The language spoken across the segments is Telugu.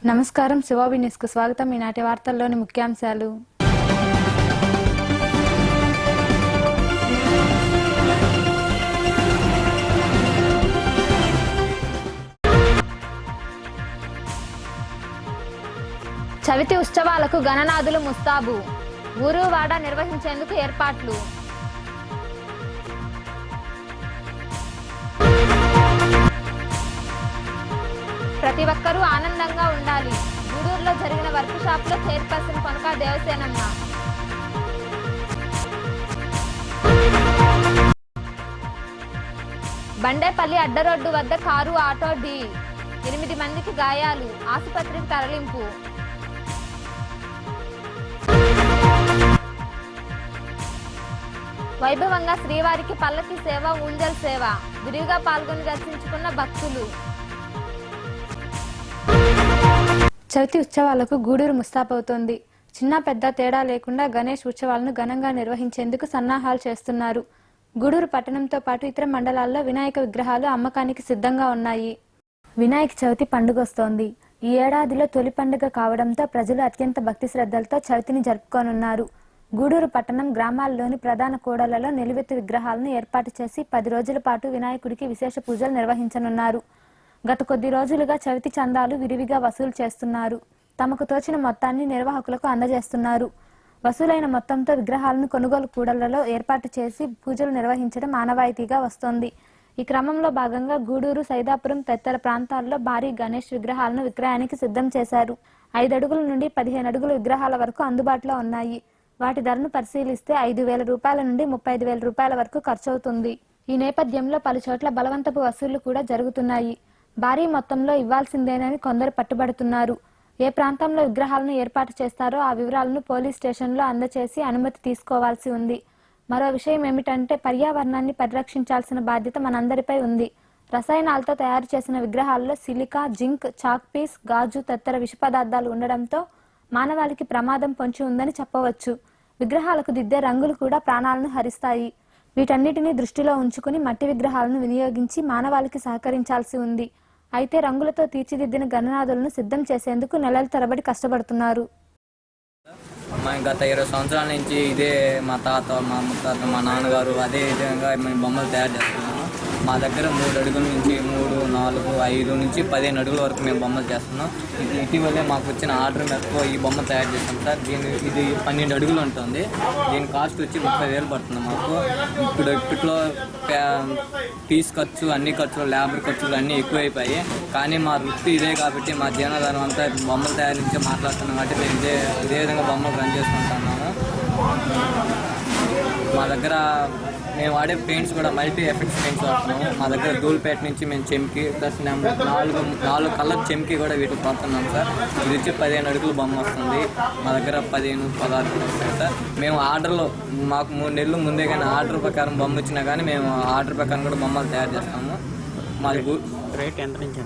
నమస్కారం శివాబి న్యూస్ కు స్వాగతం. ఈనాటి వార్తల్లోని ముఖ్యాంశాలు. చవితి ఉత్సవాలకు గణనాథులు ముస్తాబు, ఊరు వాడ నిర్వహించేందుకు ఏర్పాట్లు. ప్రతి ఒక్కరూ ఆనందంగా ఉండాలి. గూడూరులో జరిగిన వర్క్ షాప్ లో చైర్పర్సన్ కొనకా దేవసేనమ్మ. బండేపల్లి అడ్డరోడ్డు వద్ద కారు ఆటో ఢీ, 8 మందికి గాయాలు, ఆసుపత్రికి తరలింపు. వైభవంగా శ్రీవారికి పల్లకి సేవ, ఊంజల్ సేవ, విరివిగా పాల్గొని దర్శించుకున్న భక్తులు. చవితి ఉత్సవాలకు గూడూరు ముస్తాబవుతోంది. చిన్న పెద్ద తేడా లేకుండా గణేష్ ఉత్సవాలను ఘనంగా నిర్వహించేందుకు సన్నాహాలు చేస్తున్నారు. గూడూరు పట్టణంతో పాటు ఇతర మండలాల్లో వినాయక విగ్రహాలు అమ్మకానికి సిద్ధంగా ఉన్నాయి. వినాయక చవితి పండుగొస్తోంది. ఈ ఏడాదిలో తొలి పండుగ కావడంతో ప్రజలు అత్యంత భక్తి శ్రద్ధలతో చవితిని జరుపుకోనున్నారు. గూడూరు పట్టణం గ్రామాల్లోని ప్రధాన కూడళ్లలో నిలువెత్తు విగ్రహాలను ఏర్పాటు చేసి 10 రోజుల పాటు వినాయకుడికి విశేష పూజలు నిర్వహించనున్నారు. గత కొద్ది రోజులుగా చవితి చందాలు విరివిగా వసూలు చేస్తున్నారు. తమకు తోచిన మొత్తాన్ని నిర్వాహకులకు అందజేస్తున్నారు. వసూలైన మొత్తంతో విగ్రహాలను కొనుగోలు కూడళ్లలో ఏర్పాటు చేసి పూజలు నిర్వహించడం ఆనవాయితీగా వస్తోంది. ఈ క్రమంలో భాగంగా గూడూరు, సైదాపురం తదితర ప్రాంతాల్లో భారీ గణేష్ విగ్రహాలను విక్రయానికి సిద్ధం చేశారు. 5 అడుగుల నుండి 15 అడుగుల విగ్రహాల వరకు అందుబాటులో ఉన్నాయి. వాటి ధరను పరిశీలిస్తే 5,000 రూపాయల నుండి 35,000 రూపాయల వరకు ఖర్చవుతుంది. ఈ నేపథ్యంలో పలు చోట్ల బలవంతపు వసూళ్లు కూడా జరుగుతున్నాయి. భారీ మొత్తంలో ఇవ్వాల్సిందేనని కొందరు పట్టుబడుతున్నారు. ఏ ప్రాంతంలో విగ్రహాలను ఏర్పాటు చేస్తారో ఆ వివరాలను పోలీస్ స్టేషన్లో అందచేసి అనుమతి తీసుకోవాల్సి ఉంది. మరో విషయం ఏమిటంటే పర్యావరణాన్ని పరిరక్షించాల్సిన బాధ్యత మనందరిపై ఉంది. రసాయనాలతో తయారు చేసిన విగ్రహాల్లో సిలికా, జింక్, చాక్ పీస్, గాజు తదితర విష పదార్థాలు ఉండడంతో మానవాళికి ప్రమాదం పొంచి ఉందని చెప్పవచ్చు. విగ్రహాలకు దిద్దే రంగులు కూడా ప్రాణాలను హరిస్తాయి. వీటన్నిటిని దృష్టిలో ఉంచుకుని మట్టి విగ్రహాలను వినియోగించి మానవాళికి సహకరించాల్సి ఉంది. అయితే రంగులతో తీర్చిదిద్దిన గణనాథులను సిద్ధం చేసేందుకు నెలల తరబడి కష్టపడుతున్నారు. గత 20 సంవత్సరాల నుంచి ఇదే మా తాత, మా ముత్తాత, మా నాన్నగారు అదే విధంగా మేము బొమ్మలు తయారు చేస్తున్నాము. మా దగ్గర 3 అడుగుల నుంచి 3, 4, 5 నుంచి 15 అడుగుల వరకు మేము బొమ్మలు చేస్తున్నాం. ఇటీవలే మాకు వచ్చిన ఆర్డర్ మేరకు ఈ బొమ్మ తయారు చేస్తాం సార్. ఇది 12 అడుగులు ఉంటుంది. దీని కాస్ట్ వచ్చి 30,000 పడుతుంది మాకు. ఇప్పట్లో ఫీజు ఖర్చు, అన్ని ఖర్చులు, లేబర్ ఖర్చులు అన్నీ ఎక్కువైపోయాయి. కానీ మా వృత్తి ఇదే కాబట్టి మా జీవనాధారం అంతా బొమ్మలు తయారు నుంచి మాట్లాడుతున్నాం కాబట్టి మేము ఇదే విధంగా బొమ్మలు రన్ చేసుకుంటున్నాము. మా దగ్గర మేము వాడే పెయింట్స్ కూడా మల్టీ ఎఫెక్ట్స్ పెయింట్స్ వాడుతున్నాము. మా దగ్గర ధూల్పేట నుంచి మేము చెంకి ప్లస్ 4 కలర్ చెంకి కూడా వీటికి వాడుతున్నాం సార్. ఇది వచ్చి 15 అడుగులు బొమ్మ వస్తుంది. మా దగ్గర 15, 16 వస్తాయి సార్. మేము ఆర్డర్లో మాకు 3 నెలలు ముందే కానీ ఆర్డర్ ప్రకారం బొమ్మ వచ్చినా కానీ మేము ఆర్డర్ ప్రకారం కూడా బొమ్మలు తయారు చేస్తాము. మాది రేట్ ఎంత నుంచి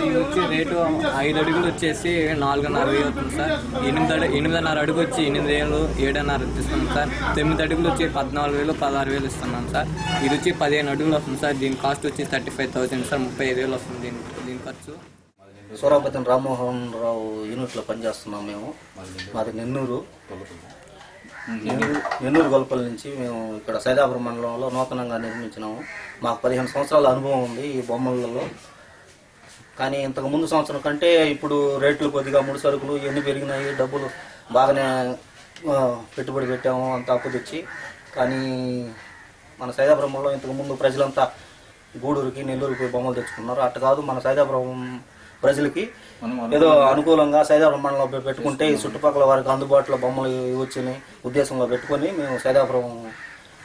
ఇది వచ్చి రేటు 5 అడుగులు వచ్చేసి 4,500 అవుతుంది సార్. 8,500 అడుగు వచ్చి 8,000, 7,500 ఇస్తున్నాం సార్. 9 అడుగులు వచ్చి 14,000, 16,000 ఇస్తున్నాం సార్. ఇది వచ్చి 15 అడుగులు వస్తుంది సార్. దీని కాస్ట్ వచ్చి 35,000 సార్. 35,000 వస్తుంది దీని ఖర్చు. సూరాపతి రామ్మోహన్ రావు యూనిట్లో పనిచేస్తున్నాం మేము. మాది నెన్నూరు గొల్లపల్లి నుంచి మేము ఇక్కడ సైదాపురం మండలంలో నూతనంగా నిర్మించినాము. మాకు 15 సంవత్సరాల అనుభవం ఉంది ఈ బొమ్మలలో. కానీ ఇంతకు ముందు సంవత్సరం కంటే ఇప్పుడు రేట్లు కొద్దిగా ముడి సరుకులు ఎన్ని పెరిగినాయి, డబ్బులు బాగానే పెట్టుబడి పెట్టాము అంత అప్పు తెచ్చి. కానీ మన సైదాపురంలో ఇంతకు ముందు ప్రజలంతా గూడూరుకి, నెల్లూరుకి బొమ్మలు తెచ్చుకున్నారు. అట్ట కాదు, మన సైదాపురం ప్రజలకి ఏదో అనుకూలంగా సైదాపురం మండలంలో పెట్టుకుంటే ఈ చుట్టుపక్కల వారికి అందుబాటులో బొమ్మలు వచ్చిన ఉద్దేశంలో పెట్టుకొని మేము సైదాపురం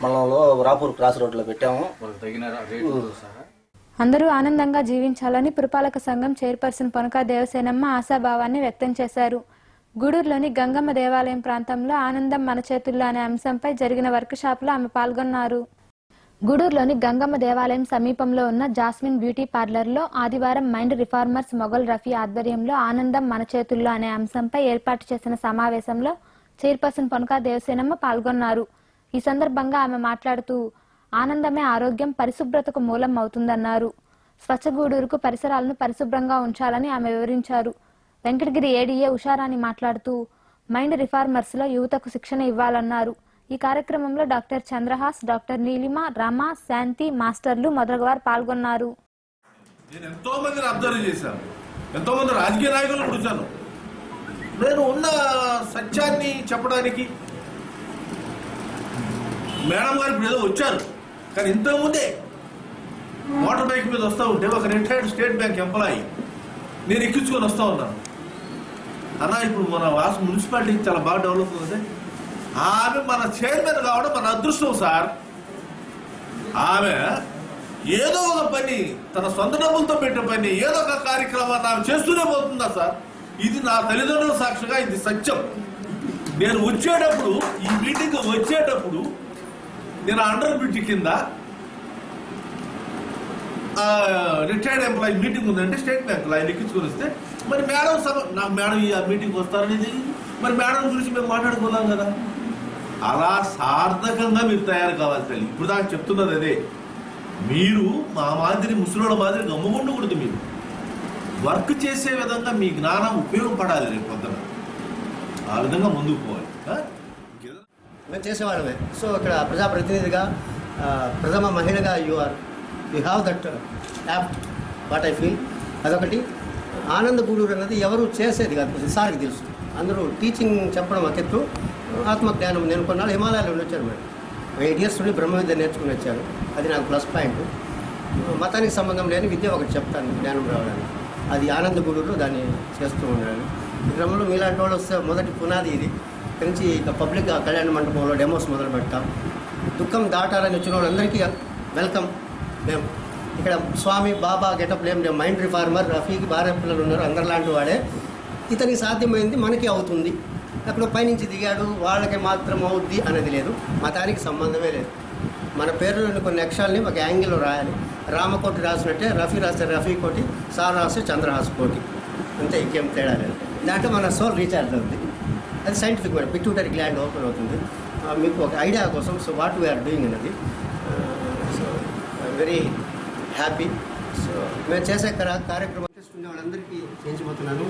మండలంలో రాపూర్ క్రాస్ రోడ్లో పెట్టాము. అందరూ ఆనందంగా జీవించాలని పురపాలక సంఘం చైర్పర్సన్ కొనకా దేవసేనమ్మ ఆశాభావాన్ని వ్యక్తం చేశారు. గూడూరులోని గంగమ్మ దేవాలయం ప్రాంతంలో ఆనందం మన చేతుల్లో అనే అంశంపై జరిగిన వర్క్ షాప్ లో ఆమె పాల్గొన్నారు. గూడూరులోని గంగమ్మ దేవాలయం సమీపంలో ఉన్న జాస్మిన్ బ్యూటీ పార్లర్లో ఆదివారం మైండ్ రిఫార్మర్స్ మొగల్ రఫీ ఆధ్వర్యంలో ఆనందం మన చేతుల్లో అనే అంశంపై ఏర్పాటు చేసిన సమావేశంలో చైర్పర్సన్ కొనకా దేవసేనమ్మ పాల్గొన్నారు. ఈ సందర్భంగా ఆమె మాట్లాడుతూ ఆనందమే ఆరోగ్యం, పరిశుభ్రతకు మూలం అవుతుందన్నారు. స్వచ్ఛ గూడూరుకు పరిసరాలను పరిశుభ్రంగా ఉంచాలని ఆమె వివరించారు. వెంకటగిరి ఏడీఏ ఉషారాణి మాట్లాడుతూ మైండ్ రిఫార్మర్స్లో యువతకు శిక్షణ ఇవ్వాలన్నారు. ఈ కార్యక్రమంలో డాక్టర్ చంద్రహాస్, డాక్టర్ నీలిమ, రమ, శాంతి, మాస్టర్లు మొదలగువారు పాల్గొన్నారు. నేను ఎంతో మందిని అబ్జర్వ్ చేశాను, ఎంతో మంది రాజకీయ నాయకులను చూశాను. నేను ఉన్న సత్యాన్ని చెప్పడానికి మేడం గారు ఇప్పుడు ఏదో వచ్చారు, కానీ ఇంతకుముందే మోటార్ బైక్ మీద వస్తూ ఉంటే ఒక రిటైర్డ్ స్టేట్ బ్యాంక్ ఎంప్లాయీ నేను ఎక్కించుకొని వస్తూ ఉన్నాను. అన్నా ఇప్పుడు మన మున్సిపాలిటీ చాలా బాగా డెవలప్ అవుతుంది, ఆమె మన చైర్మన్ కావడం మన అదృష్టం సార్. ఆమె ఏదో ఒక పని, తన సొంత డబ్బులతో పెట్టిన పని, ఏదో ఒక కార్యక్రమాన్ని ఆమె చేస్తూనే పోతుందా సార్. ఇది నా తల్లిదండ్రుల సాక్షిగా ఇది సత్యం. నేను వచ్చేటప్పుడు, ఈ మీటింగ్ వచ్చేటప్పుడు నేను అండర్ బ్రిడ్జ్ కింద రిటైర్డ్ ఎంప్లాయీ మీటింగ్ ఉందంటే స్టేట్ బ్యాంకులో ఆయన ఎక్కించుకొని వస్తే మరి మేడం నాకు మేడం ఈ మీటింగ్ వస్తారనేది, మరి మేడం గురించి మేము మాట్లాడుకుందాం కదా. అలా సార్థకంగా మీరు తయారు కావాలి తల్లి. ఇప్పుడు దాకా చెప్తున్నది అదే, మీరు మా మాదిరి ముసలోళ్ళ మాదిరి గమ్ముకుండకూడదు. మీరు వర్క్ చేసే విధంగా మీ జ్ఞానం ఉపయోగపడాలి. రేపు పొద్దున ఆ విధంగా ముందుకు పోవాలి. మేము చేసేవాళ్ళమే. సో ఇక్కడ ప్రజాప్రతినిధిగా, ప్రథమ మహిళగా you have that apt what I feel. అదొకటి. ఆనంద గూడూరు అన్నది ఎవరు చేసేది కాదు, సార్కి తెలుసు. అందరూ టీచింగ్ చెప్పడం అకెత్తు, ఆత్మజ్ఞానం. నేను కొన్నాళ్ళు హిమాలయాల్లో వచ్చాను మేడం. 8 years నుండి బ్రహ్మ విద్య నేర్చుకుని వచ్చాను. అది నాకు ప్లస్ పాయింట్. మతానికి సంబంధం లేని విద్య ఒకటి చెప్తాను, జ్ఞానం రావడానికి. అది ఆనంద గూడూరులో దాన్ని చేస్తూ ఉండాలి. ఈ క్రమంలో మీలాంటి వాళ్ళు వస్తే మొదటి పునాది ఇది. ఇక్కడి నుంచి ఇక పబ్లిక్ కళ్యాణ మండపంలో డెమోస్ మొదలు పెడతాం. దుఃఖం దాటాలని వచ్చిన వాళ్ళందరికీ వెల్కమ్. మేము ఇక్కడ స్వామి బాబా గెటప్ లేం. మైండ్ రిఫార్మర్, రఫీకి భార్య పిల్లలు ఉన్నారు, అందరిలాంటి వాడే. ఇతనికి సాధ్యమైంది మనకి అవుతుంది. అక్కడ పైనుంచి దిగాడు వాళ్ళకి మాత్రం అవుద్ది అనేది లేదు. మతానికి సంబంధమే లేదు. మన పేరులోని కొన్ని అక్షరాలని ఒక యాంగిల్లో రాయాలి. రామకోటి రాసినట్టే రఫీ రాస్తే రఫీ కోటి, సార్ రాస్తే చంద్రహాస్ కోటి, అంతే. ఇంకేం తేడా లేదు. దాంట్లో మన సోల్ రీఛార్జ్ అవుతుంది. అది scientific word. Pituitary gland open అవుతుంది. మీకు ఒక ఐడియా కోసం సో వాట్ వీఆర్ డూయింగ్ అనేది. So very happy. సో మేము చేసే కార్యక్రమం చేసుకునే వాళ్ళందరికీ చేయించబోతున్నాను.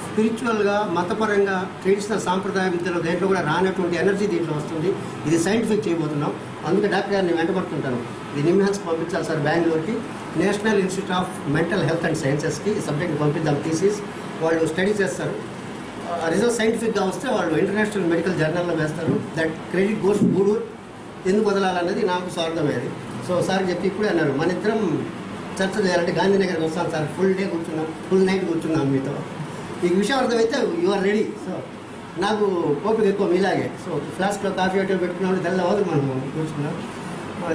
స్పిరిచువల్గా, మతపరంగా, ట్రెడిషనల్ సాంప్రదాయ విద్యలో దేంట్లో కూడా రానటువంటి ఎనర్జీ దీంట్లో వస్తుంది. ఇది సైంటిఫిక్ చేయబోతున్నాం. అందుకే డాక్టర్ గారిని వెంటబడుతుంటాను. ఇది నిమ్హాన్స్కి పంపించాలి సార్, బెంగళూరుకి. National institute of mental health and సైన్సెస్కి ఈ సబ్జెక్ట్ పంపిద్దాం. థీసిస్ వాళ్ళు స్టడీ చేస్తారు. రిజల్ట్ సైంటిఫిక్గా వస్తే వాళ్ళు ఇంటర్నేషనల్ మెడికల్ జర్నల్లో వేస్తారు. That credit goes Gudur. ఎందుకు వదలాలన్నది నాకు స్వార్థమేది. సో సార్ చెప్పి ఇప్పుడే అన్నారు, మన ఇద్దరం చర్చ చేయాలంటే గాంధీనగర్కి వస్తాను సార్. ఫుల్ డే కూర్చున్నాం, ఫుల్ నైట్ కూర్చున్నాం మీతో. ఈ విషయం అర్థమైతే యు ఆర్ రెడీ. సో నాకు ఓపిక ఎక్కువ మీలాగే. సో ఫ్లాస్క్లో కాఫీ అటో పెట్టుకున్నామంటే తెల్లవారు మనం కూర్చున్నాం.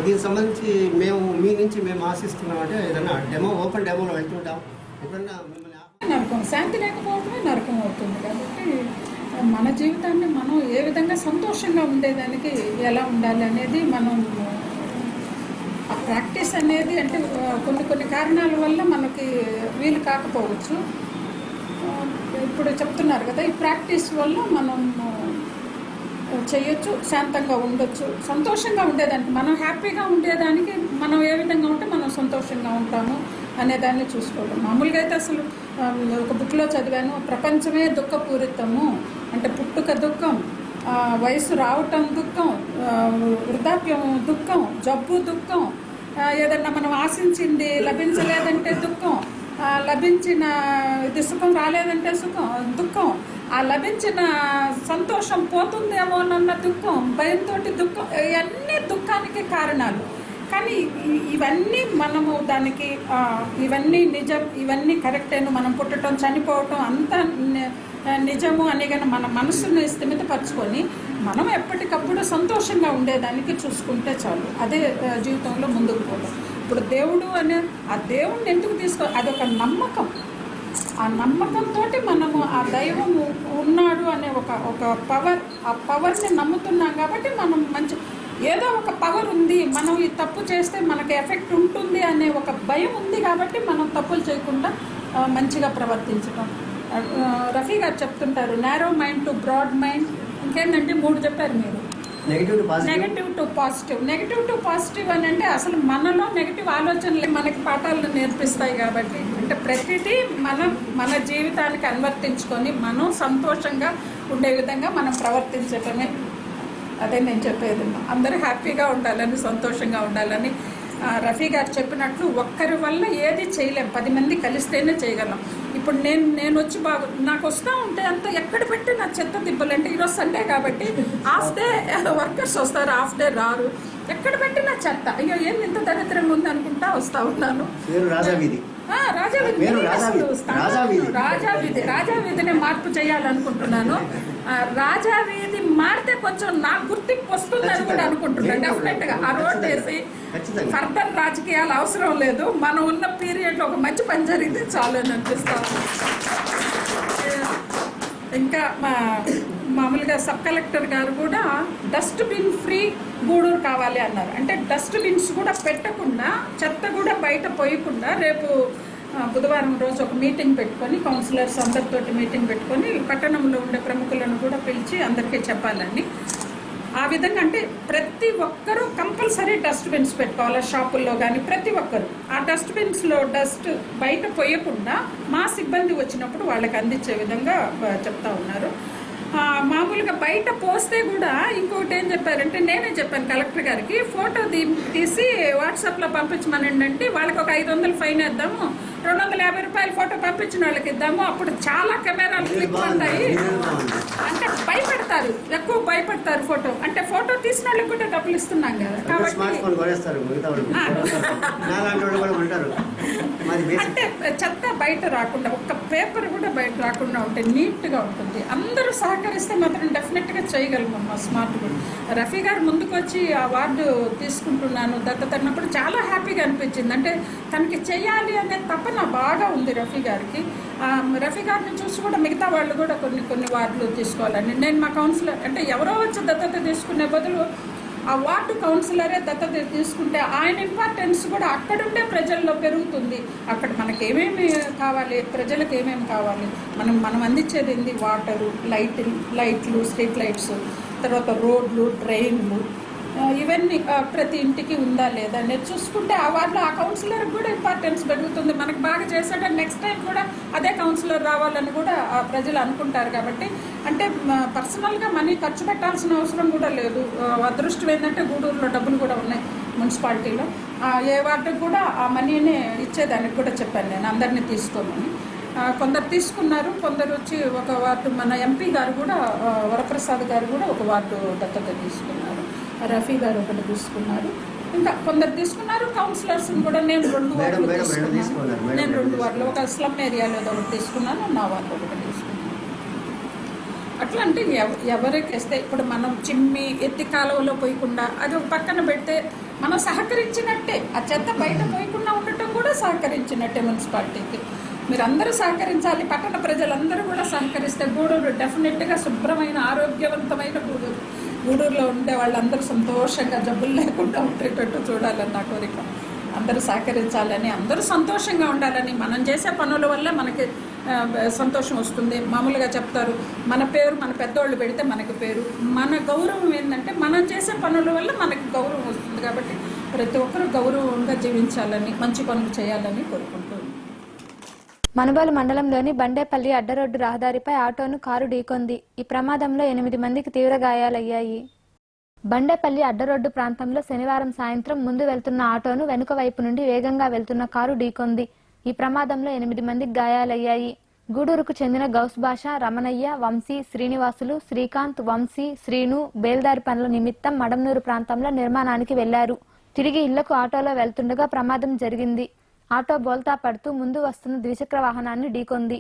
దీనికి సంబంధించి మీ నుంచి మేము ఆశిస్తున్నామంటే ఏదన్నా డెమో, ఓపెన్ డెమోలో వెళ్తుంటాం. ఎప్పుడన్నా మిమ్మల్ని నరకం, శాంతి లేకపోవడమే నరకం అవుతుంది. కాబట్టి మన జీవితాన్ని మనం ఏ విధంగా సంతోషంగా ఉండేదానికి ఎలా ఉండాలి అనేది మనం ఆ ప్రాక్టీస్ అనేది, అంటే కొన్ని కారణాల వల్ల మనకి వీలు కాకపోవచ్చు. ఇప్పుడు చెప్తున్నారు కదా, ఈ ప్రాక్టీస్ వల్ల మనం చేయొచ్చు, శాంతంగా ఉండొచ్చు, సంతోషంగా ఉండేదానికి. మనం హ్యాపీగా ఉండేదానికి మనం ఏ విధంగా ఉంటే మనం సంతోషంగా ఉంటాము అనేదాన్ని చూసుకోవడం. మామూలుగా అయితే అసలు ఒక బుక్లో చదివాను, ప్రపంచమే దుఃఖపూరితము. అంటే పుట్టుక దుఃఖం, వయసు రావటం దుఃఖం, వృద్ధాప్యం దుఃఖం, జబ్బు దుఃఖం, ఏదన్నా మనం ఆశించింది లభించలేదంటే దుఃఖం, లభించిన ఇది సుఖం రాలేదంటే దుఃఖం, ఆ లభించిన సంతోషం పోతుందేమోనన్న దుఃఖం, భయంతో దుఃఖం, ఇవన్నీ దుఃఖానికి కారణాలు. కానీ ఇవన్నీ మనము దానికి ఇవన్నీ నిజం, ఇవన్నీ కరెక్టేను, మనం పుట్టడం చనిపోవటం అంతా నిజము అని కానీ మన మనసుని స్థిమితపరచుకొని మనం ఎప్పటికప్పుడు సంతోషంగా ఉండేదానికి చూసుకుంటే చాలు. అదే జీవితంలో ముందుకు పోవడం. ఇప్పుడు దేవుడు అనే ఆ దేవుడిని ఎందుకు అదొక నమ్మకం. ఆ నమ్మకంతో మనము ఆ దైవం ఉన్నాడు అనే ఒక పవర్, ఆ పవర్ని నమ్ముతున్నాం కాబట్టి మనం మంచి ఏదో ఒక పవర్ ఉంది, మనం ఈ తప్పు చేస్తే మనకి ఎఫెక్ట్ ఉంటుంది అనే ఒక భయం ఉంది కాబట్టి మనం తప్పులు చేయకుండా మంచిగా ప్రవర్తించడం. రఫీ గారు చెప్తుంటారు, narrow mind to broad mind. ఇంకేంటంటే 3 చెప్పారు మీరు. Negative to positive. Negative to positive అని అంటే అసలు మనలో నెగిటివ్ ఆలోచనలు మనకి పాఠాలను నేర్పిస్తాయి కాబట్టి అంటే ప్రతిదీ మన జీవితానికి అనువర్తించుకొని మనం సంతోషంగా ఉండే విధంగా మనం ప్రవర్తించటమే. అదే నేను చెప్పేది. అందరూ హ్యాపీగా ఉండాలని, సంతోషంగా ఉండాలని. రఫీ గారు చెప్పినట్లు ఒక్కరి వల్ల ఏది చేయలేం, 10 మంది కలిస్తేనే చేయగలం. ఇప్పుడు నేను వచ్చి నాకు వస్తూ ఉంటే అంత ఎక్కడ పెట్టి నా చెత్త దిబ్బలంటే ఈరోజు సండే కాబట్టి హాఫ్ డే వర్కర్స్ వస్తారు, హాఫ్ డే రారు. ఎక్కడ పెట్టి నా చెత్త అయ్యో ఏం ఇంత దరిద్రంగా ఉంది అనుకుంటా వస్తూ ఉన్నాను. రాజావీధిని మార్పు చేయాలనుకుంటున్నాను. రాజావీధి మారితే కొంచెం నా గుర్తింపు వస్తుందని కూడా అనుకుంటున్నాను. డెఫినెట్ గా ఆ రోడ్ వేసి ఫర్దర్ రాజకీయాలు అవసరం లేదు, మనం ఉన్న పీరియడ్ లో ఒక మంచి పని జరిగితే చాలు అని అనిపిస్తాను. ఇంకా మామూలుగా సబ్ కలెక్టర్ గారు కూడా డస్ట్బిన్ ఫ్రీ గూడూరు కావాలి అన్నారు. అంటే డస్ట్బిన్స్ కూడా పెట్టకుండా, చెత్త కూడా బయట పోయకుండా రేపు బుధవారం రోజు ఒక మీటింగ్ పెట్టుకొని కౌన్సిలర్స్ అందరితోటి మీటింగ్ పెట్టుకొని పట్టణంలో ఉండే ప్రముఖులను కూడా పిలిచి అందరికీ చెప్పాలని. ఆ విధంగా అంటే ప్రతి ఒక్కరూ కంపల్సరీ డస్ట్బిన్స్ పెట్టుకోవాలి షాపుల్లో కానీ. ప్రతి ఒక్కరు ఆ డస్ట్బిన్స్లో డస్ట్ బయట పోయకుండా మా సిబ్బంది వచ్చినప్పుడు వాళ్ళకి అందించే విధంగా చెప్తా ఉన్నారు. మామూలుగా బయట పోస్తే కూడా ఇంకొకటి ఏం చెప్పారంటే, నేనే చెప్పాను కలెక్టర్ గారికి, ఫోటో తీసి వాట్సాప్లో పంపించమనండి, వాళ్ళకి ఒక 500 ఫైన్ వేద్దాము, 250 రూపాయలు ఫోటో పంపించిన వాళ్ళకి ఇద్దాము, అప్పుడు చాలా కెమెరాలు క్లిక్ ఉంటాయి. అంటే భయపడతారు, ఎక్కువ భయపడతారు ఫోటో. అంటే ఫోటో తీసిన వాళ్ళకి కూడా డబ్బులు ఇస్తున్నాం కదా, కాబట్టి అంటే చెత్త బయట రాకుండా, ఒక్క పేపర్ కూడా బయట రాకుండా ఉంటే నీట్గా ఉంటుంది. అందరూ సహకరిస్తే మాత్రం డెఫినెట్గా చేయగలమమ్మా స్మార్ట్ కూడా. రఫీ గారు ముందుకు వచ్చి ఆ అవార్డు తీసుకుంటున్నాను దత్తత అన్నప్పుడు చాలా హ్యాపీగా అనిపించింది. అంటే తనకి చేయాలి అనే తపన బాగా ఉంది రఫీ గారికి. రఫీ గారిని చూసి కూడా మిగతా వాళ్ళు కూడా కొన్ని వార్డులు తీసుకోవాలని. నేను మా కౌన్సిలర్ అంటే ఎవరో వచ్చి దత్తత తీసుకునే బదులు ఆ వార్డు కౌన్సిలరే దత్తత తీసుకుంటే ఆయన ఇంపార్టెన్స్ కూడా అక్కడుండే ప్రజల్లో పెరుగుతుంది. అక్కడ మనకి ఏమేమి కావాలి, ప్రజలకు ఏమేమి కావాలి, మనం అందించేది ఏంది, వాటరు, లైట్లు, స్ట్రీట్ లైట్స్, తర్వాత రోడ్లు, ట్రైన్లు, ఇవన్నీ ప్రతి ఇంటికి ఉందా లేదా అనేది చూసుకుంటే ఆ వార్డులో ఆ కౌన్సిలర్కి కూడా ఇంపార్టెన్స్ పెరుగుతుంది. మనకు బాగా చేశాక నెక్స్ట్ టైం కూడా అదే కౌన్సిలర్ రావాలని కూడా ప్రజలు అనుకుంటారు. కాబట్టి అంటే పర్సనల్గా మనీ ఖర్చు పెట్టాల్సిన అవసరం కూడా లేదు. అదృష్టం ఏంటంటే గూడూరులో డబ్బులు కూడా ఉన్నాయి మున్సిపాలిటీలో. ఏ వార్డుకు కూడా ఆ మనీని ఇచ్చేదానికి కూడా చెప్పాను నేను, అందరినీ తీసుకోమని. కొందరు తీసుకున్నారు, కొందరు వచ్చి ఒక వార్డు మన ఎంపీ గారు కూడా వరప్రసాద్ గారు కూడా ఒక వార్డు దత్తత తీసుకున్నారు, రఫీ గారు ఒకటి తీసుకున్నారు, ఇంకా కొందరు తీసుకున్నారు. కౌన్సిలర్స్ కూడా నేను 2 వార్డులు తీసుకున్నాను. నేను 2 వార్డులు, ఒక స్లమ్ ఏరియాలో ఒకటి తీసుకున్నాను, నా వార్డు ఒకటి తీసుకున్నాను. అట్లా అంటే ఎవరికి వేస్తే ఇప్పుడు మనం చిమ్మి ఎత్తి కాలువలో పోయకుండా అది ఒక పక్కన పెడితే మనం సహకరించినట్టే. ఆ చెత్త బయట పోయకుండా ఉండటం కూడా సహకరించినట్టే మున్సిపాలిటీకి. మీరు అందరూ సహకరించాలి, పట్టణ ప్రజలందరూ కూడా సహకరిస్తే గూడూరు డెఫినెట్గా శుభ్రమైన ఆరోగ్యవంతమైన గూడూరులో ఉండే వాళ్ళందరూ సంతోషంగా జబ్బులు లేకుండా ఉండేటట్టు చూడాలని నా కోరిక. అందరూ సహకరించాలని, అందరూ సంతోషంగా ఉండాలని. మనం చేసే పనుల వల్ల మనకి సంతోషం వస్తుంది. మామూలుగా చెప్తారు, మన పేరు మన పెద్దోళ్ళు పెడితే మనకి పేరు. మన గౌరవం ఏంటంటే మనం చేసే పనుల వల్ల మనకి గౌరవం వస్తుంది. కాబట్టి ప్రతి ఒక్కరూ గౌరవంగా జీవించాలని, మంచి పనులు చేయాలని కోరుకుంటున్నాను. మనుబోలు మండలంలోని బండేపల్లి అడ్డరోడ్డు రహదారిపై ఆటోను కారు ఢీకొంది. ఈ ప్రమాదంలో 8 మందికి తీవ్ర గాయాలయ్యాయి. బండేపల్లి అడ్డరోడ్డు ప్రాంతంలో శనివారం సాయంత్రం ముందు వెళ్తున్న ఆటోను వెనుక వైపు నుండి వేగంగా వెళ్తున్న కారు ఢీకొంది. ఈ ప్రమాదంలో 8 మందికి గాయాలయ్యాయి. గూడూరుకు చెందిన గౌస్ బాషా, రమణయ్య, వంశీ, శ్రీనివాసులు, శ్రీకాంత్, వంశీ, శ్రీను బేల్దారి పనుల నిమిత్తం మడంనూరు ప్రాంతంలో నిర్మాణానికి వెళ్లారు. తిరిగి ఇళ్లకు ఆటోలో వెళ్తుండగా ప్రమాదం జరిగింది. ఆటో బోల్తా పడుతూ ముందు వస్తున్న ద్విచక్ర వాహనాన్ని ఢీకొంది.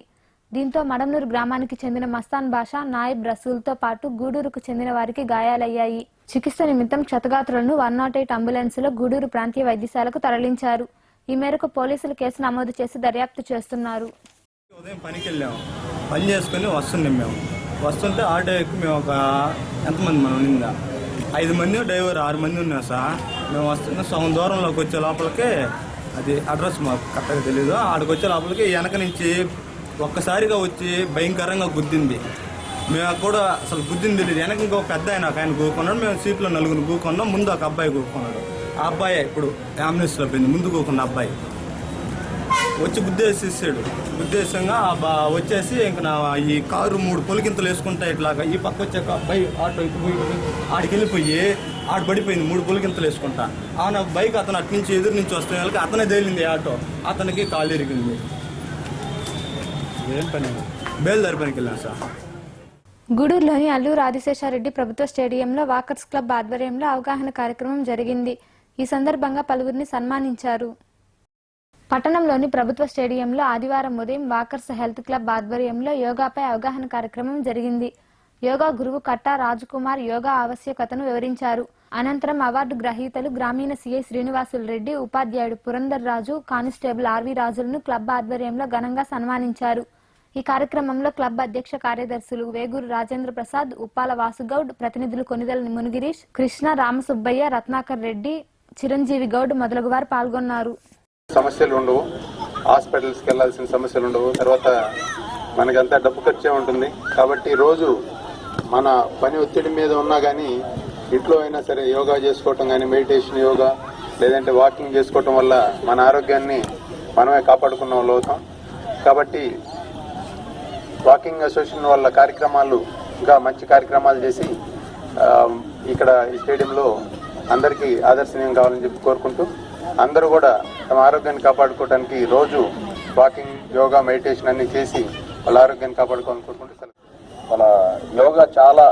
దీంతో మడంనూరు గ్రామానికి చెందిన మస్తాన్ బాషా, నాయిబ్ రసూల్తో పాటు గూడూరుకు చెందిన వారికి గాయాలయ్యాయి. చికిత్స నిమిత్తం క్షతగాత్రులను 108 అంబులెన్సులో గూడూరు ప్రాంతీయ వైద్యశాలకు తరలించారు. ఈ మేరకు పోలీసులు కేసు నమోదు చేసి దర్యాప్తు చేస్తున్నారు. ఉదయం పనికి వెళ్ళాము, పని చేసుకుని వస్తున్నాం. మేము వస్తుంటే ఆటో ఎక్కి మేము ఒక ఎంతమంది మనం నిందా 5 మంది, డ్రైవర్ 6 మంది ఉన్నాం సార్. మేము వస్తున్న సగం దూరంలోకి వచ్చే లోపలికే, అది అడ్రస్ మాకు కరెక్ట్గా తెలీదు, ఆడికి వచ్చే లోపలికి వెనక నుంచి ఒక్కసారిగా వచ్చి భయంకరంగా గుద్దింది. మేము కూడా అసలు బుద్ధిని తెలియదు. వెనక ఇంకో పెద్ద ఆయన కూకున్నాడు, మేము సీట్లో నలుగురు కూకున్నాం, ముందు ఒక అబ్బాయి కూకున్నాడు. ఆ అబ్బాయి ఇప్పుడు అంబులెన్స్లో పోయింది, ముందు కూకున్న అబ్బాయి వచ్చి గుద్దేసేసాడు. గుద్దేశంగా వచ్చేసి ఇంకా ఈ కారు 3 పొలికింతలు వేసుకుంటా ఇట్లాగా ఈ పక్క వచ్చే అబ్బాయి ఆటో ఇటు పోయి ఆడికి వెళ్ళిపోయి ఆడు పడిపోయింది 3 పొలికింతలు వేసుకుంటా. ఆ బైక్ అతను అటు నుంచి ఎదురు నుంచి వస్తున్న వాళ్ళకి అతనే తేలింది ఆటో, అతనికి కాలు ఇరిగింది. ఏం పని బయలుదేరి పనికి వెళ్ళాను సార్. గూడూరులోని అల్లూరు ఆదిశేషారెడ్డి ప్రభుత్వ స్టేడియంలో వాకర్స్ క్లబ్ ఆధ్వర్యంలో అవగాహన కార్యక్రమం జరిగింది. ఈ సందర్భంగా పలువురిని సన్మానించారు. పట్టణంలోని ప్రభుత్వ స్టేడియంలో ఆదివారం ఉదయం వాకర్స్ హెల్త్ క్లబ్ ఆధ్వర్యంలో యోగాపై అవగాహన కార్యక్రమం జరిగింది. యోగా గురువు కట్టా రాజకుమార్ యోగా ఆవశ్యకతను వివరించారు. అనంతరం అవార్డు గ్రహీతలు గ్రామీణ సిఐ శ్రీనివాసులు రెడ్డి, ఉపాధ్యాయుడు పురందర్ రాజు, కానిస్టేబుల్ ఆర్వి రాజులను క్లబ్ ఆధ్వర్యంలో ఘనంగా సన్మానించారు. ఈ కార్యక్రమంలో క్లబ్ అధ్యక్ష కార్యదర్శులు వేగూరు రాజేంద్ర ప్రసాద్, ఉప్పాల వాసుగౌడ్, ప్రతినిధులు కొనిదల మునిగిరీష్, కృష్ణ, రామసుబ్బయ్య, రత్నాకర్ రెడ్డి, చిరంజీవి గౌడ్ మొదలగు వారు పాల్గొన్నారు. సమస్యలు ఉండవు, హాస్పిటల్స్కి వెళ్లాల్సిన సమస్యలు ఉండవు, తర్వాత మనకంతా డబ్బు ఖర్చే ఉంటుంది. కాబట్టి రోజు మన పని ఒత్తిడి మీద ఉన్నా కానీ ఇంట్లో అయినా సరే యోగా చేసుకోవటం కానీ, మెడిటేషన్ యోగా లేదంటే వాకింగ్ చేసుకోవటం వల్ల మన ఆరోగ్యాన్ని మనమే కాపాడుకున్న వాళ్ళు అవుతాం. కాబట్టి వాకింగ్ అసోసియేషన్ వాళ్ళ కార్యక్రమాలు ఇంకా మంచి కార్యక్రమాలు చేసి ఇక్కడ ఈ స్టేడియంలో అందరికీ ఆదర్శనీయం కావాలని చెప్పి కోరుకుంటూ అందరూ కూడా తమ ఆరోగ్యాన్ని కాపాడుకోవడానికి రోజు వాకింగ్, యోగా, మెడిటేషన్ అన్ని చేసి వాళ్ళ ఆరోగ్యాన్ని కాపాడుకోవాలని కోరుకుంటూ మన యోగా చాలా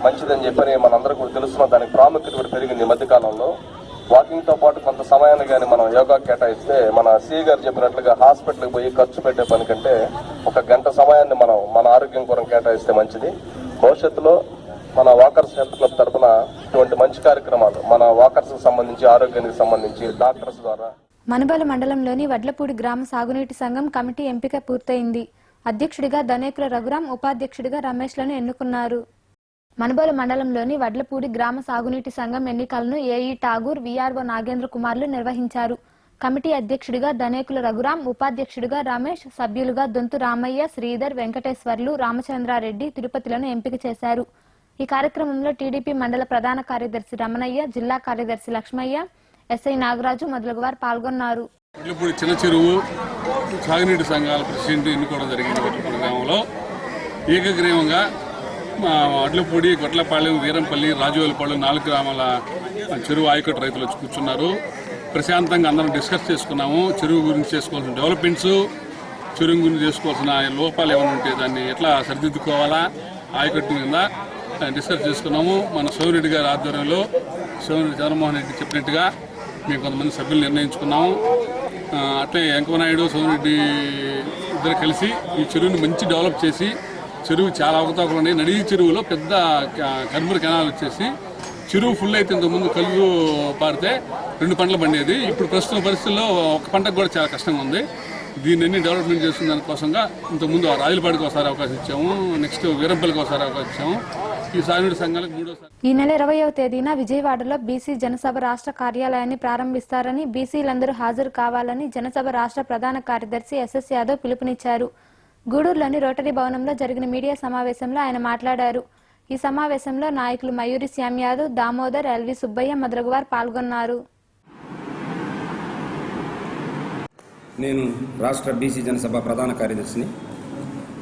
మంచిదని చెప్పని మనందరూ కూడా తెలుస్తున్న దానికి ప్రాముఖ్యత కూడా పెరిగింది ఈ మధ్యకాలంలో. వాకింగ్తో పాటు కొంత సమయాన్ని కానీ మనం యోగా కేటాయిస్తే మన సిఈ గారు చెప్పినట్లుగా హాస్పిటల్కి పోయి ఖర్చు పెట్టే పని కంటే 1 గంట సమయాన్ని మనం మన ఆరోగ్యం కొరకు కేటాయిస్తే మంచిది. భవిష్యత్తులో మన వాకర్స్ హెల్త్ క్లబ్ తరఫున ఇటువంటి మంచి కార్యక్రమాలు మన వాకర్స్ సంబంధించి, ఆరోగ్యానికి సంబంధించి డాక్టర్స్ ద్వారా. మనుబోలు మండలంలోని వడ్లపూడి గ్రామ సాగునీటి సంఘం కమిటీ ఎంపిక పూర్తయింది. అధ్యక్షుడిగా దనేకుల రఘురాం, ఉపాధ్యక్షుడిగా రమేష్లను ఎన్నుకున్నారు. మనుబోలు మండలంలోని వడ్లపూడి గ్రామ సాగునీటి సంఘం ఎన్నికలను ఏఈ ఠాగూర్, వీఆర్ఓ నాగేంద్ర కుమార్లు నిర్వహించారు. కమిటీ అధ్యక్షుడిగా దనేకుల రఘురాం, ఉపాధ్యక్షుడిగా రమేష్, సభ్యులుగా దొంతు రామయ్య, శ్రీధర్, వెంకటేశ్వర్లు, రామచంద్రారెడ్డి, తిరుపతిలను ఎంపిక చేశారు. ఈ కార్యక్రమంలో టీడీపీ మండల ప్రధాన కార్యదర్శి రమణయ్య, జిల్లా కార్యదర్శి లక్ష్మయ్య, ఎస్ఐ నాగరాజు మొదలగు వారు పాల్గొన్నారు. వడ్లపూడి చిన్న చెరువు సాగునీటి సంఘాల ప్రెసిడెంట్ ఎన్నుకోవడం జరిగింది. వడ్లపూడి గ్రామంలో ఏకగ్రీవంగా వడ్లపూడి, గొట్లపాలెం, వీరంపల్లి, రాజువేలపాలెం 4 గ్రామాల చెరువు ఆయకట్టు రైతులు వచ్చి కూర్చున్నారు. ప్రశాంతంగా అందరం డిస్కస్ చేసుకున్నాము. చెరువు గురించి చేసుకోవాల్సిన డెవలప్మెంట్స్, చెరువు గురించి చేసుకోవాల్సిన లోపాలు ఏమైనా ఉంటే దాన్ని ఎట్లా సరిదిద్దుకోవాలా ఆయకట్టు కింద డిస్కస్ చేసుకున్నాము. మన సోమిరెడ్డి గారి ఆధ్వర్యంలో సోమిరెడ్డి చంద్రమోహన్ రెడ్డి చెప్పినట్టుగా మేము కొంతమంది సభ్యులు నిర్ణయించుకున్నాము. అట్లే వెంకయ్యనాయుడు, సోమిరెడ్డి ఇద్దరు కలిసి ఈ చెరువుని మంచి డెవలప్ చేసి, చెరువు చాలా అవకతవకలు ఉన్నాయి. నడిగి చెరువులో పెద్ద కర్మూర కెనాల్ వచ్చేసి చెరువు ఫుల్ అయితే ఇంతకుముందు కలుగు పారితే 2 పంటలు పండేది. ఇప్పుడు ప్రస్తుత పరిస్థితుల్లో 1 పంటకు కూడా చాలా కష్టంగా ఉంది. దీన్ని అన్ని డెవలప్మెంట్ చేస్తున్న దానికోసంగా ఇంతకుముందు రాయలపాడికి ఒకసారి అవకాశం ఇచ్చాము, నెక్స్ట్ వీరంపల్లికి ఒకసారి అవకాశం ఇచ్చాము. ఈ సాగునీటి సంఘాలకు 3వసారి. ఈ నెల 20వ తేదీన విజయవాడలో బీసీ జనసభ రాష్ట్ర కార్యాలయాన్ని ప్రారంభిస్తారని, బీసీలందరూ హాజరు కావాలని జనసభ రాష్ట్ర ప్రధాన కార్యదర్శి ఎస్ఎస్ యాదవ్ పిలుపునిచ్చారు. గూడూరులోని రోటరీ భవనంలో జరిగిన మీడియా సమావేశంలో ఆయన మాట్లాడారు. ఈ సమావేశంలో నాయకులు మయూరి శ్యామ్ యాదవ్, దామోదర్, ఎల్వి సుబ్బయ్య మొదలగు వారు పాల్గొన్నారు. నేను రాష్ట్ర బీసీ జనసభ ప్రధాన కార్యదర్శిని.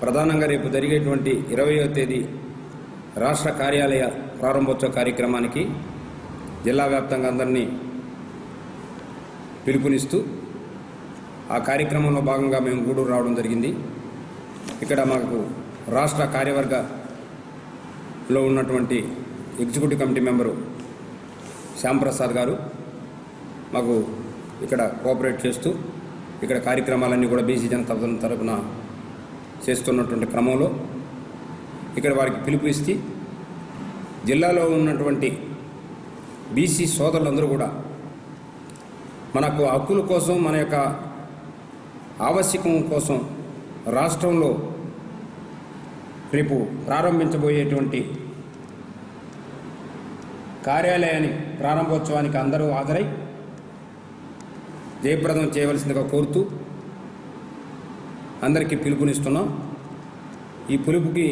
ప్రధానంగా రేపు జరిగేటువంటి 20వ తేదీ రాష్ట్ర కార్యాలయ ప్రారంభోత్సవ కార్యక్రమానికి జిల్లా వ్యాప్తంగా అందరినీ పిలుపునిస్తూ ఆ కార్యక్రమంలో భాగంగా మేము గూడూరు రావడం జరిగింది. ఇక్కడ మాకు రాష్ట్ర కార్యవర్గంలో ఉన్నటువంటి ఎగ్జిక్యూటివ్ కమిటీ మెంబరు శ్యాంప్రసాద్ గారు మాకు ఇక్కడ కోఆపరేట్ చేస్తూ ఇక్కడ కార్యక్రమాలన్నీ కూడా బీసీ జనతా తరఫున చేస్తున్నటువంటి క్రమంలో ఇక్కడ వారికి పిలుపు ఇస్తే జిల్లాలో ఉన్నటువంటి బీసీ సోదరులందరూ కూడా మనకు హక్కుల కోసం, మన యొక్క ఆవశ్యకం కోసం రాష్ట్రంలో రేపు ప్రారంభించబోయేటువంటి కార్యాలయాన్ని ప్రారంభోత్సవానికి అందరూ హాజరై జయప్రదం చేయవలసిందిగా కోరుతూ అందరికీ పిలుపునిస్తున్నాం. ఈ పిలుపుకి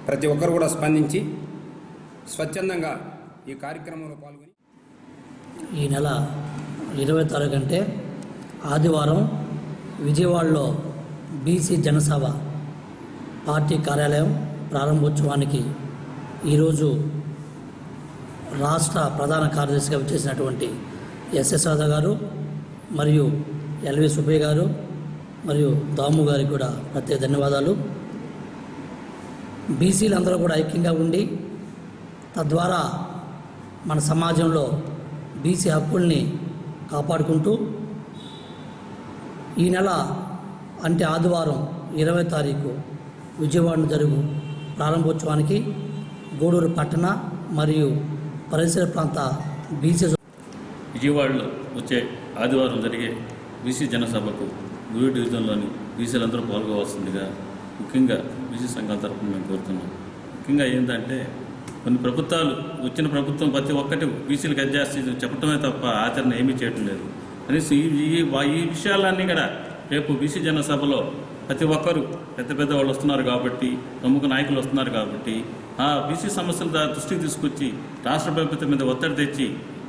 ప్రతి ఒక్కరు కూడా స్పందించి స్వచ్ఛందంగా ఈ కార్యక్రమంలో పాల్గొని ఈ నెల 20 తారీఖు అంటే ఆదివారం విజయవాడలో బీసీ జనసభ పార్టీ కార్యాలయం ప్రారంభోత్సవానికి ఈరోజు రాష్ట్ర ప్రధాన కార్యదర్శిగా వచ్చేసినటువంటి ఎస్ఎస్ రాధా గారు మరియు ఎల్వి సుబ్బయ్య గారు మరియు దాము గారికి కూడా ప్రత్యేక ధన్యవాదాలు. బీసీలందరూ కూడా ఐక్యంగా ఉండి తద్వారా మన సమాజంలో బీసీ హక్కుల్ని కాపాడుకుంటూ ఈ నెల అంటే ఆదివారం 20 తారీఖు విజయవాడలో జరుగు ప్రారంభోత్సవానికి గూడూరు పట్టణ మరియు పరిసర ప్రాంత బీసీ విజయవాడలో వచ్చే ఆదివారం జరిగే బీసీ జనసభకు గూడూరు డివిజన్లోని బీసీలందరూ పాల్గొవలసిందిగా ముఖ్యంగా బీసీ సంఘాల తరఫున మేము కోరుతున్నాం. ముఖ్యంగా ఏంటంటే కొన్ని ప్రభుత్వాలు వచ్చిన ప్రభుత్వం ప్రతి ఒక్కటి బీసీలకు అడ్జస్ట్ చెప్పడమే తప్ప ఆచరణ ఏమీ చేయటం లేదు. అనేసి ఈ విషయాలన్నీ కూడా రేపు బీసీ జనసభలో ప్రతి ఒక్కరు పెద్ద వాళ్ళు వస్తున్నారు కాబట్టి, ప్రముఖ నాయకులు వస్తున్నారు కాబట్టి ఆ బీసీ సమస్యల దృష్టికి తీసుకొచ్చి రాష్ట్ర ప్రభుత్వం మీద ఒత్తిడి తెచ్చి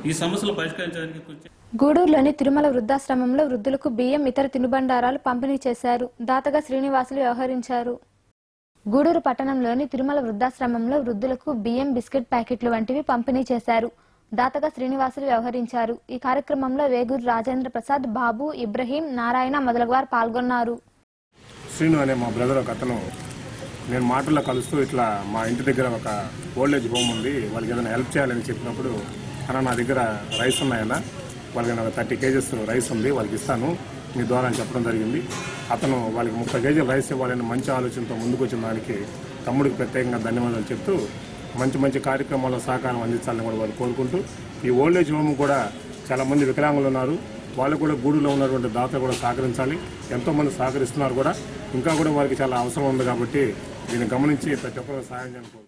ఈ సమస్యలు పరిష్కరించడానికి కృషి. గూడూరులోని తిరుమల వృద్ధాశ్రమంలో వృద్ధులకు బియ్యం, ఇతర తినుబండారాలు పంపిణీ చేశారు. దాతగా శ్రీనివాసులు వ్యవహరించారు. గూడూరు పట్టణంలోని తిరుమల వృద్ధాశ్రమంలో వృద్ధులకు బియ్యం, బిస్కెట్ ప్యాకెట్లు వంటివి పంపిణీ చేశారు. దాతగా శ్రీనివాసులు వ్యవహరించారు. ఈ కార్యక్రమంలో వేగూరు రాజేంద్ర ప్రసాద్, బాబు, ఇబ్రహీం, నారాయణ మొదలగువారు పాల్గొన్నారు. శ్రీను అనే మా బ్రదర్ ఒక అతను నేను మాటల్లో కలుస్తూ ఇట్లా మా ఇంటి దగ్గర ఒక ఓల్డేజ్ హోమ్ ఉంది, వాళ్ళకి ఏదైనా హెల్ప్ చేయాలని చెప్పినప్పుడు అన్న నా దగ్గర రైస్ ఉన్నాయన్నా, వాళ్ళకి నాకు 30 కేజెస్ రైస్ ఉంది, వాళ్ళకి ఇస్తాను మీ ద్వారా అని చెప్పడం జరిగింది. అతను వాళ్ళకి 30 కేజీలు రైస్ ఇవ్వాలని మంచి ఆలోచనతో ముందుకు వచ్చిన దానికి తమ్ముడికి ప్రత్యేకంగా ధన్యవాదాలు చెప్తూ మంచి కార్యక్రమాల్లో సహకారం అందించాలని కూడా వాళ్ళు కోరుకుంటూ, ఈ ఓల్డేజ్ హోమ్ కూడా చాలామంది వికలాంగులు ఉన్నారు, వాళ్ళు కూడా గూడులో ఉన్నటువంటి దాతలు కూడా సహకరించాలి. ఎంతోమంది సహకరిస్తున్నారు కూడా, ఇంకా కూడా వారికి చాలా అవసరం ఉంది కాబట్టి దీన్ని గమనించి ప్రతి ఒక్కరు సహాయం చేయాలి.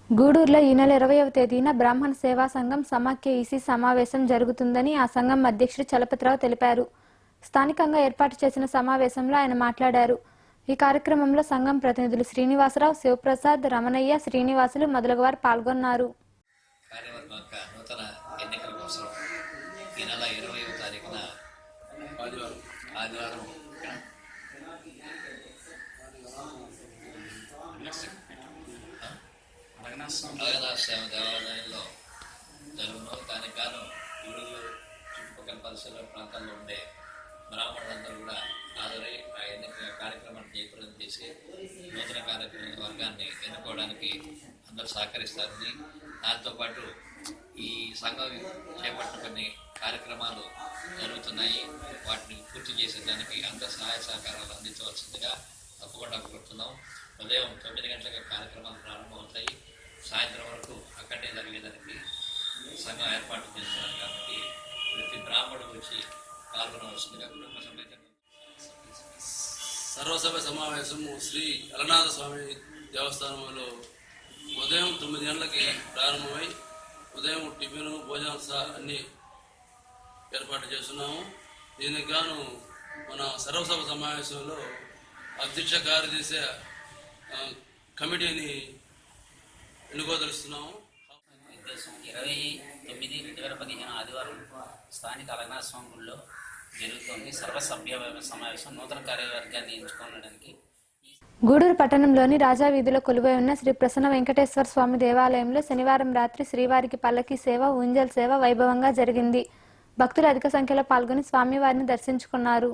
గూడూరులో ఈ నెల 20వ తేదీన బ్రాహ్మణ సేవా సంఘం సమాఖ్య ఈసీ సమావేశం జరుగుతుందని ఆ సంఘం అధ్యక్షుడు చలపతిరావు తెలిపారు. స్థానికంగా ఏర్పాటు చేసిన సమావేశంలో ఆయన మాట్లాడారు. ఈ కార్యక్రమంలో సంఘం ప్రతినిధులు శ్రీనివాసరావు, శివప్రసాద్, రమణయ్య, శ్రీనివాసులు మొదలగువారు పాల్గొన్నారు. ఈ నెల 20వ తారీఖున ఆదివారం జగన్నాథస్వామి దేవాలయంలో జరుగును. దానికి గాను గూడూరు చుట్టుపక్కల పరిసర ప్రాంతాల్లో ఉండే బ్రాహ్మణులందరూ కూడా హాజరై ఆ ఎన్నిక కార్యక్రమాన్ని జయప్రదం చేసి నూతన వర్గాన్ని ఎన్నుకోవడానికి అందరూ సహకరిస్తారని, దాంతోపాటు ఈ సంఘం చేపట్టిన కొన్ని కార్యక్రమాలు జరుగుతున్నాయి, వాటిని పూర్తి చేసేదానికి అందరూ సహాయ సహకారాలు అందించవలసిందిగా తప్పకుండా కోరుతున్నాం. ఉదయం 9 గంటలకు కార్యక్రమాలు ప్రారంభమవుతాయి. సాయంత్రం వరకు అక్కడే జరిగేదానికి సంఘం ఏర్పాటు చేస్తున్నారు కాబట్టి ప్రతి బ్రాహ్మణుడు వచ్చి పాల్గొనవలసిందిగా కుటుంబ సమేత సర్వసభ సమావేశము శ్రీ అలనాథ స్వామి దేవస్థానంలో ఉదయం 9 గంటలకి ప్రారంభమై ఉదయం టిఫిన్, భోజనాలు అన్నీ ఏర్పాటు చేస్తున్నాము. దీనికి గాను మన సర్వసభ సమావేశంలో అధ్యక్ష కార్యదర్శి కమిటీని ఎన్నుకోదలుస్తున్నాము. 29/2015 ఆదివారం స్థానిక అలనాథ స్వామి గుడిలో జరుగుతోంది సర్వసభ్య సమావేశం. నూతన కార్యవర్గాన్ని ఎంచుకోవడానికి గూడూరు పట్టణంలోని రాజా వీధిలో కొలువై ఉన్న శ్రీ ప్రసన్న వెంకటేశ్వర స్వామి దేవాలయంలో శనివారం రాత్రి శ్రీవారికి పల్లకి సేవ, ఊంజల్ సేవ వైభవంగా జరిగింది. భక్తులు అధిక సంఖ్యలో పాల్గొని స్వామివారిని దర్శించుకున్నారు.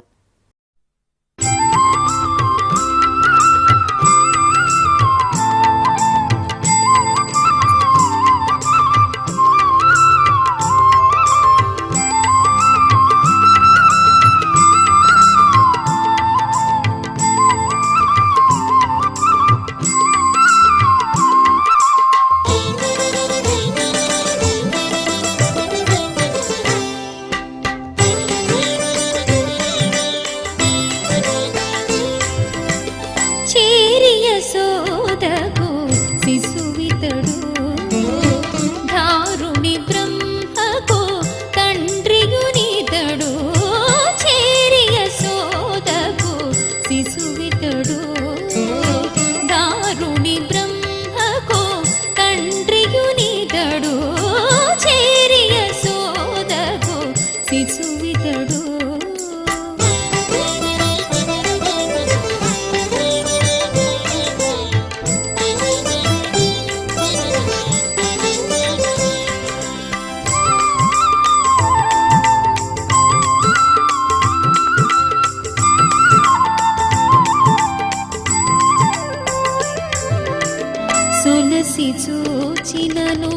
సొలసి చూచినను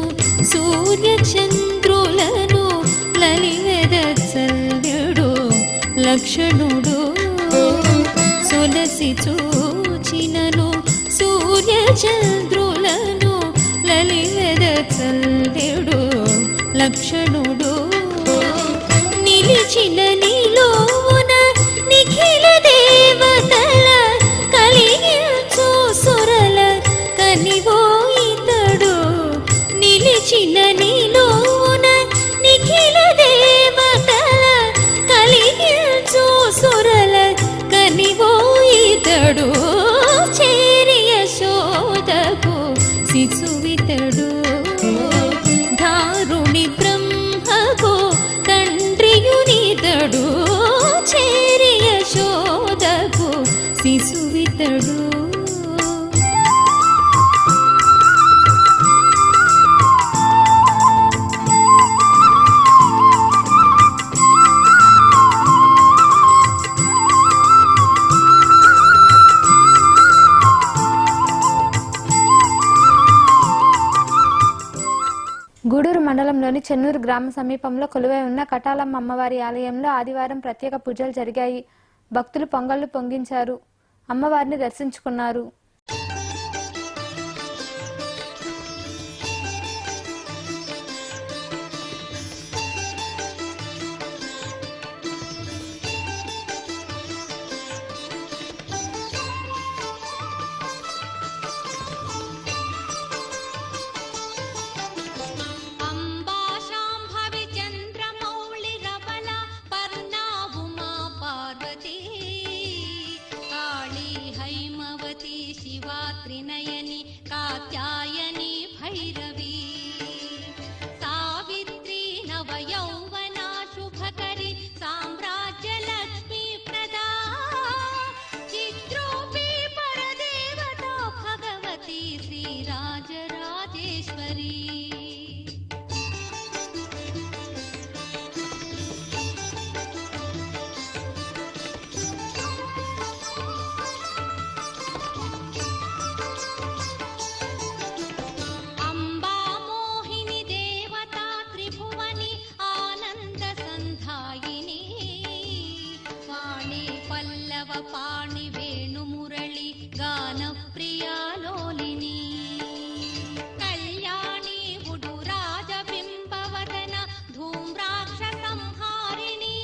సూర్య చంద్రులను లలివెదచల్లుడు లక్షణుడు సొలసి చూచినను సూర్య చంద్రులను లలివెదచల్లుడు లక్షణుడు నిలిచిన నిలోన నిఖిల దేవతల కలిగించు సురల కనివో ఇతడు నిలిచిన నిలోన నిఖిల దేవతల కలిగించు సురల కనివో ఇతడు చేరియ శోధకు శిశువితడు ధారుణి బ్రహ్మకు తండ్రియునితడు చేరియ శోధకు శిశువితడు గూడూరు మండలంలోని చెన్నూరు గ్రామ సమీపంలో కొలువై ఉన్న కటాలమ్మ అమ్మవారి ఆలయంలో ఆదివారం ప్రత్యేక పూజలు జరిగాయి. భక్తులు పొంగళ్లు పొంగించారు, అమ్మవారిని దర్శించుకున్నారు. త్రినయని కాత్యాయని భైరవి సావిత్రి నవ యౌవన శుభకరి సామ్రాజ్య లక్ష్మీ ప్రదా చిత్రూపి పరదేవత భగవతి శ్రీ రాజరాజేశ్వరి పాణి వేణు మురళి గాన ప్రియాలోలిని కళ్యాణి ఉడు రాజబింబవదన ధూమ్రాక్ష సంహారిణి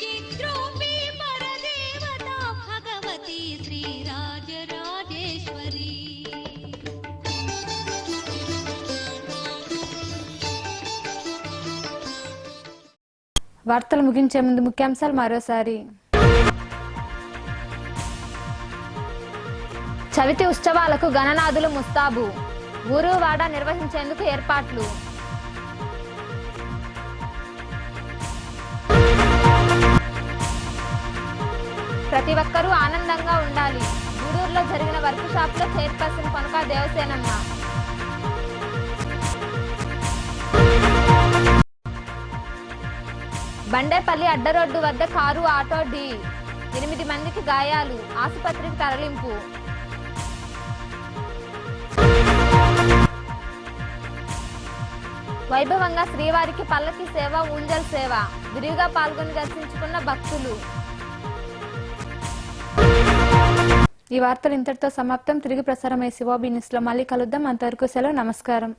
చిత్రూపి పరదేవత భగవతి శ్రీ రాజరాజేశ్వరి వార్తలు ముగించే ముందు ముఖ్యాంశాలు మరోసారి. చవితి ఉత్సవాలకు గణనాథులు ముస్తాబు, ఊరు వాడ నిర్వహించేందుకు ఏర్పాట్లు. ప్రతి ఒక్కరూ ఆనందంగా ఉండాలి, గూడూరులో జరిగిన వర్క్ షాప్ లో చైర్పర్సన్ కొనక దేవసేనన్న. బండేపల్లి అడ్డరోడ్డు వద్ద కారు ఆటో ఢీ, 8 మందికి గాయాలు, ఆసుపత్రికి తరలింపు. వైభవంగా శ్రీవారికి పల్లకి సేవ, ఊంజల్ సేవ, విరివిగా పాల్గొని దర్శించుకున్న భక్తులు. ఈ వార్తలు ఇంతటితో సమాప్తం. తిరిగి ప్రసారమయ్యే శివాబీ న్యూస్లో మళ్ళీ కలుద్దాం. అంతవరకు సెలవు, నమస్కారం.